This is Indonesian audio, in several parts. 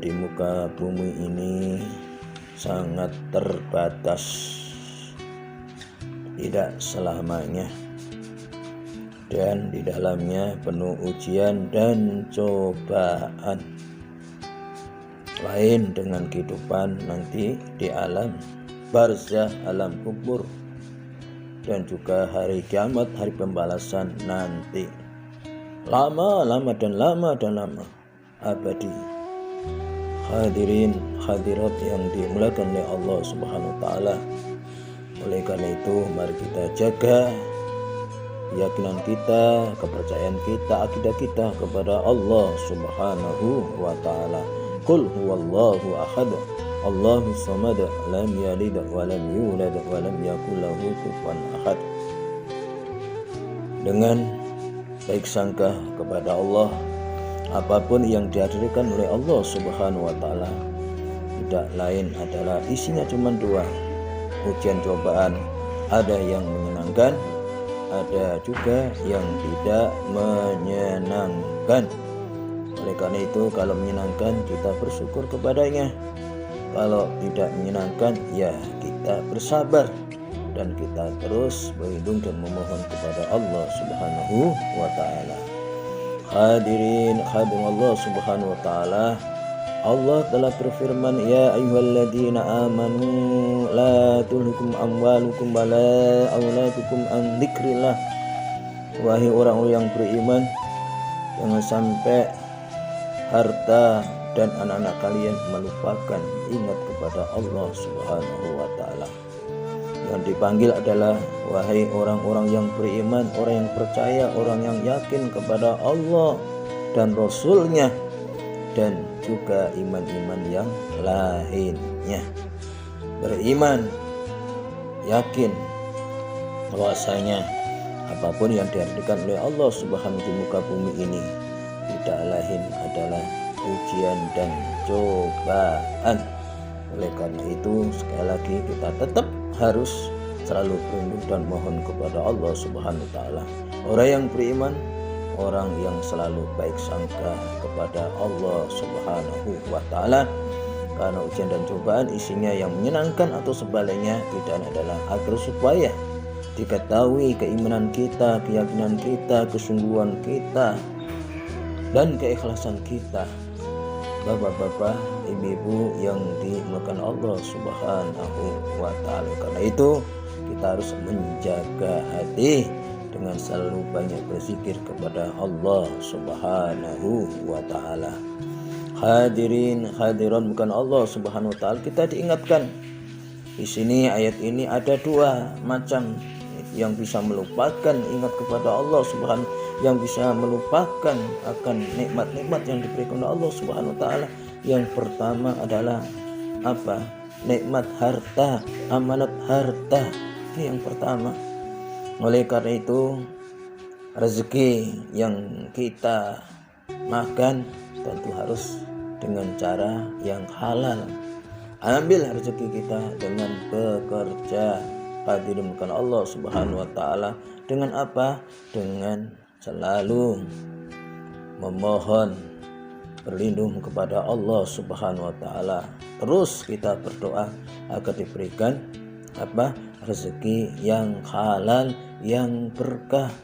di muka bumi ini sangat terbatas, tidak selamanya, dan di dalamnya penuh ujian dan cobaan. Lain dengan kehidupan nanti di alam barzah, alam kubur, dan juga hari kiamat, hari pembalasan nanti. Lama dan lama abadi. Hadirin hadirat yang dimuliakan oleh Allah Subhanahu wa taala. Oleh karena itu mari kita jaga keyakinan kita, kepercayaan kita, akidah kita kepada Allah Subhanahu wa taala. Qul huwallahu ahad, Allahus samad, lam yalid wa lam yulad wa lam yakul lahu kufuwan ahad. Dengan baik sangka kepada Allah, apapun yang dihadirkan oleh Allah Subhanahu wa taala tidak lain adalah isinya cuma dua, ujian cobaan. Ada yang menyenangkan, ada juga yang tidak menyenangkan. Oleh karena itu kalau menyenangkan kita bersyukur kepadanya, kalau tidak menyenangkan ya kita bersabar dan kita terus berlindung dan memohon kepada Allah Subhanahu wa taala. Hadirin hadirin Allah Subhanahu wa taala, Allah telah berfirman, ya ayyuhalladzina amanu la tulhikum amwalukum wala auladukum an dzikrillah. Wahai orang-orang yang beriman, jangan sampai harta dan anak-anak kalian melupakan ingat kepada Allah Subhanahu wa taala. Yang dipanggil adalah wahai orang-orang yang beriman, orang yang percaya, orang yang yakin kepada Allah dan Rasul-Nya, dan juga iman-iman yang lainnya. Beriman, yakin bahwasanya apapun yang dihadirkan oleh Allah Subhanahu di muka bumi ini tidak lain adalah ujian dan cobaan. Oleh karena itu sekali lagi kita tetap harus selalu berlindung dan mohon kepada Allah Subhanahu wa taala. Orang yang beriman, orang yang selalu baik sangka kepada Allah Subhanahu wa taala, karena ujian dan cobaan isinya yang menyenangkan atau sebaliknya tidak adalah agar supaya diketahui keimanan kita, keyakinan kita, kesungguhan kita, dan keikhlasan kita. Bapak-bapak, ibu-ibu yang dimuliakan Allah Subhanahu wa taala. Karena itu kita harus menjaga hati dengan selalu banyak berzikir kepada Allah Subhanahu wa taala. Hadirin hadirat bukan Allah Subhanahu wa taala, kita diingatkan di sini ayat ini ada dua macam yang bisa melupakan ingat kepada Allah Subhanahu, yang bisa melupakan akan nikmat-nikmat yang diberikan oleh Allah Subhanahu wa taala. Yang pertama adalah apa? Nikmat harta, amanat harta. Itu yang pertama. Oleh karena itu rezeki yang kita makan tentu harus dengan cara yang halal. Ambil rezeki kita dengan bekerja. Hadirin Allah Subhanahu wa taala, dengan apa? Dengan selalu memohon berlindung kepada Allah Subhanahu wa taala. Terus kita berdoa agar diberikan apa? Rezeki yang halal, yang berkah.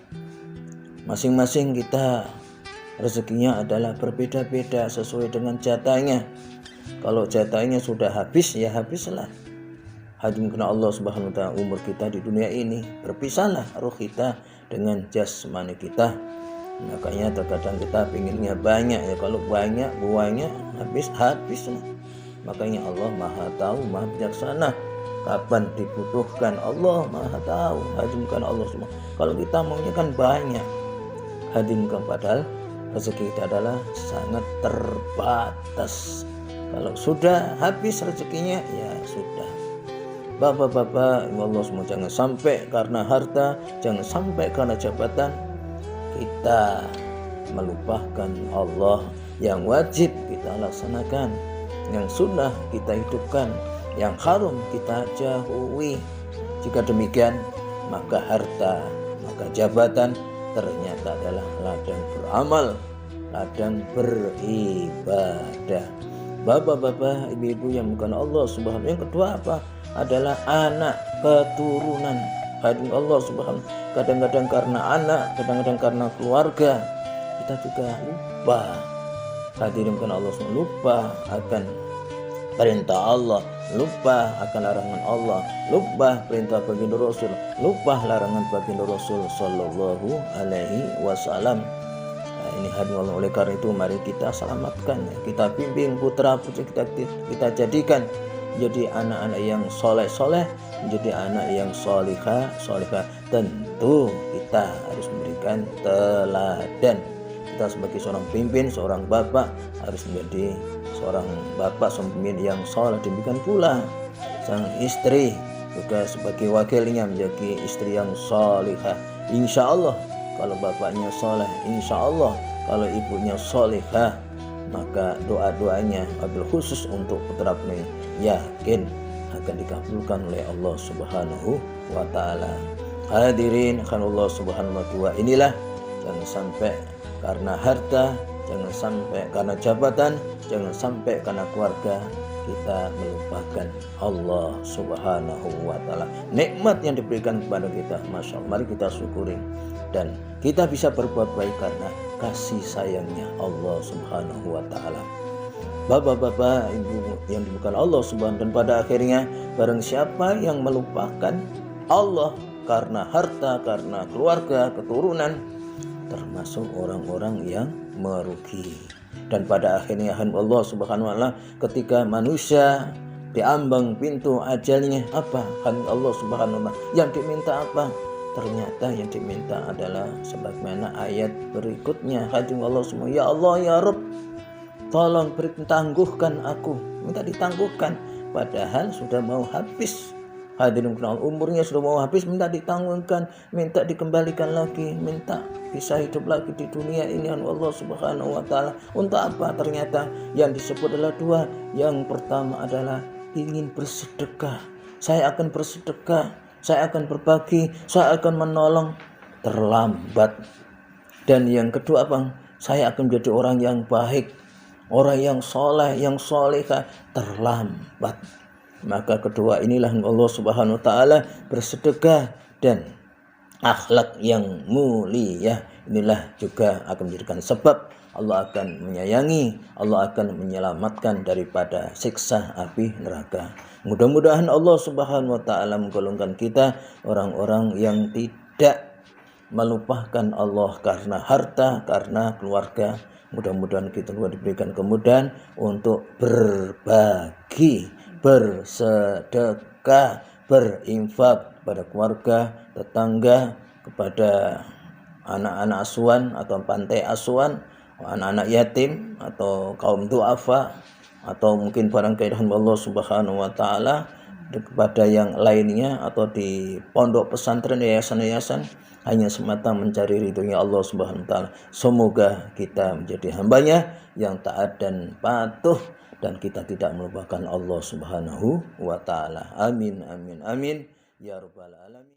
Masing-masing kita rezekinya adalah berbeda-beda sesuai dengan jatahnya. Kalau jatahnya sudah habis ya habislah. Hadirin Allah Subhanahu wa taala, umur kita di dunia ini berpisahlah roh kita dengan jasmani kita. Makanya terkadang kita pinginnya banyak, ya kalau banyak buahnya habis. Makanya Allah Maha tahu, Maha bijaksana. Kapan dibutuhkan Allah Maha tahu. Hadirin Allah semua. Kalau kita maunya kan banyak. Hadirin padahal rezeki kita adalah sangat terbatas. Kalau sudah habis rezekinya ya sudah. Bapak-bapak, Allah semua, jangan sampai karena harta, jangan sampai karena jabatan kita melupakan Allah yang wajib kita laksanakan, yang sunnah kita hidupkan, yang haram kita jauhi. Jika demikian, maka harta, maka jabatan ternyata adalah ladang beramal, ladang beribadah. Bapak-bapak, ibu-ibu yang bukan Allah Subhanahu. Yang kedua apa? Adalah anak keturunan. Hadirin Allah Subhanahu. Kadang-kadang karena anak, kadang-kadang karena keluarga, kita juga lupa. Hadirin bukan Allah Subhanahu, lupa akan perintah Allah, lupa akan larangan Allah, lupa perintah baginda Rasul, lupa larangan baginda Rasul sallallahu alaihi wasallam. Ini hadirin Allah, oleh karena itu mari kita selamatkan, kita bimbing putra putri kita jadikan jadi anak-anak yang soleh-soleh, menjadi anak yang solihah. Tentu kita harus memberikan teladan. Kita sebagai seorang pimpin, seorang bapak harus menjadi seorang bapak, seorang pemimpin yang soleh. Demikian pula sang istri juga sebagai wakilnya menjadi istri yang solihah. Insya Allah kalau bapaknya soleh, insya Allah kalau ibunya solihah, maka doa-doanya wabil khusus untuk putra putri yakin akan dikabulkan oleh Allah Subhanahu wa ta'ala. Hadirin Allah Subhanahu wa ta'ala, inilah jangan sampai karena harta, jangan sampai karena jabatan, jangan sampai karena keluarga kita melupakan Allah Subhanahu wa ta'ala. Nikmat yang diberikan kepada kita, Masya Allah, mari kita syukuri. Dan kita bisa berbuat baik karena kasih sayangnya Allah Subhanahu wa ta'ala. Bapak-bapak, ibu yang dimuliakan Allah Subhanahu, dan pada akhirnya barang siapa yang melupakan Allah karena harta, karena keluarga, keturunan, termasuk orang-orang yang merugi. Dan pada akhirnya Allah Subhanahu wa ta'ala, ketika manusia diambang pintu ajalnya, apa? Allah Subhanahu wa ta'ala yang diminta apa? Ternyata yang diminta adalah sebagaimana ayat berikutnya. Hadirin Allah semua, ya Allah ya Rabb, tolong tangguhkan aku. Minta ditangguhkan padahal sudah mau habis. Hadirin umurnya sudah mau habis, minta ditangguhkan, minta dikembalikan lagi, minta bisa hidup lagi di dunia ini. Allah Subhanahu wa ta'ala untuk apa? Ternyata yang disebut adalah dua. Yang pertama adalah ingin bersedekah. Saya akan bersedekah, saya akan berbagi, saya akan menolong. Terlambat. Dan yang kedua apa? Saya akan menjadi orang yang baik, orang yang soleh, yang solehah. Terlambat. Maka kedua inilah Allah Subhanahu wa ta'ala, bersedekah dan akhlak yang mulia. Inilah juga akan menjadikan sebab Allah akan menyayangi, Allah akan menyelamatkan daripada siksa api neraka. Mudah-mudahan Allah Subhanahu wa ta'ala menggolongkan kita orang-orang yang tidak melupakan Allah karena harta, karena keluarga. Mudah-mudahan kita diberikan kemudahan untuk berbagi, bersedekah, berinfak pada keluarga, tetangga, kepada anak-anak asuhan atau pantai asuhan, anak-anak yatim atau kaum duafa, atau mungkin barangkali Allah Subhanahu wa ta'ala kepada yang lainnya, atau di pondok pesantren, yayasan-yayasan, hanya semata mencari ridhonya Allah Subhanahu wa ta'ala. Semoga kita menjadi hambanya yang taat dan patuh, dan kita tidak melupakan Allah Subhanahu wa ta'ala. Amin, amin, amin, ya rabbal alamin.